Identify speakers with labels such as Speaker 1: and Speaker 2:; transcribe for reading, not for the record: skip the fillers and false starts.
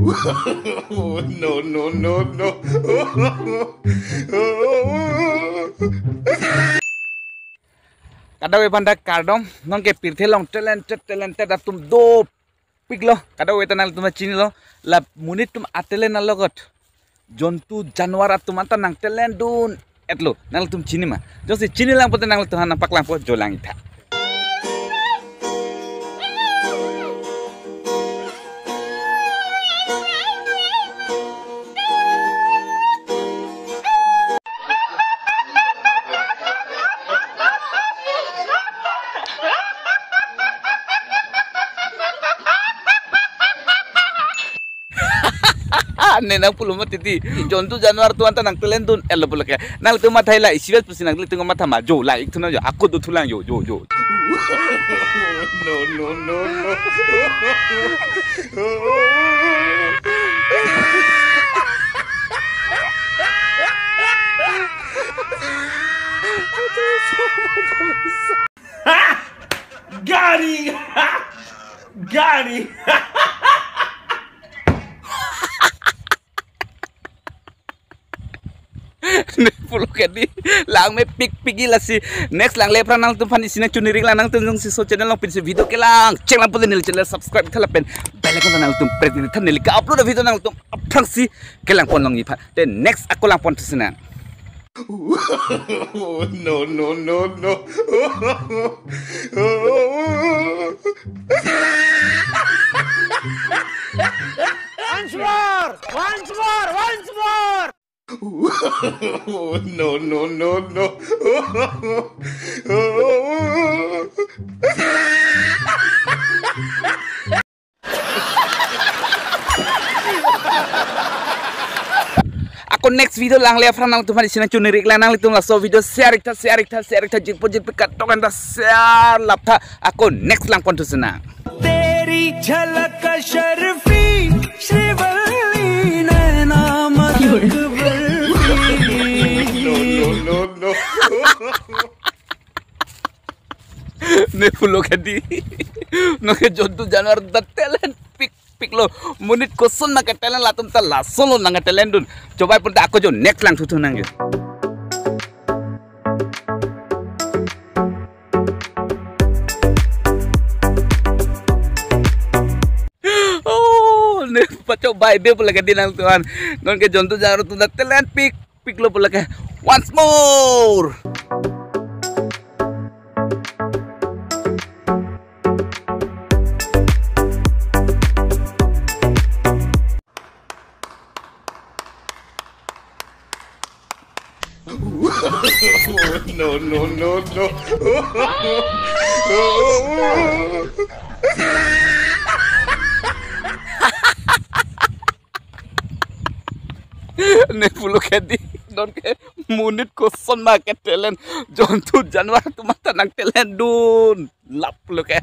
Speaker 1: No, no, no, no.
Speaker 2: Kada we banda kardom non ke pirthe long talented atum do piglo kada we tanal tuma chini lo la munit tum atele na logot jontu janwar atum anta nang talent dun etlo nang tum chini ma josi chini lang pote nang tu hana paklang po jolang itha nena puluh mati jontu januar tu anta nang telen dun elo pulak ya nang tu matai la isiwes pusi nang tu mata ma jo la ik tu na jo aku tu tulang jo.
Speaker 1: No, no, no, no.
Speaker 3: Got it! Got it!
Speaker 2: Puluh kadi lang me pigi la si next lang lepra nang tu fani sina cunirik lang nang tu si so channel lang pin si video ke lang cek lang pun nil channel subscribe thala pen bell icon nang tu preti than nil ka upload video nang tu aprang si ke lang pon long ipa then next aku lang pon tu sina
Speaker 1: No, no, no, no.
Speaker 3: Once more!
Speaker 1: No, no, no, no.
Speaker 2: Aku next video lang le afran nang tu fani sina cunirik lang nang litung la so video share ikta jik pikat tokan ta share lapta aku next lang pon tu sina
Speaker 3: तेरी झलक शर्फी श्रीवल्ली नैना
Speaker 1: No, no, no, no.
Speaker 2: ne pulo kadi no ke jontu januar da talent pik lo munit koson na ke talent latum ta la solo na talent dun coba pun aku jo next lang tutu nang yo ne paco bye be pula kadi nang tuan non ke jontu januar tu da talent pik lo pula ke once more
Speaker 1: No, no, no, no.
Speaker 2: ne pulo kadi don ke munit koson ma ke talent jontu januar tu mata nang talent dun lap lo ke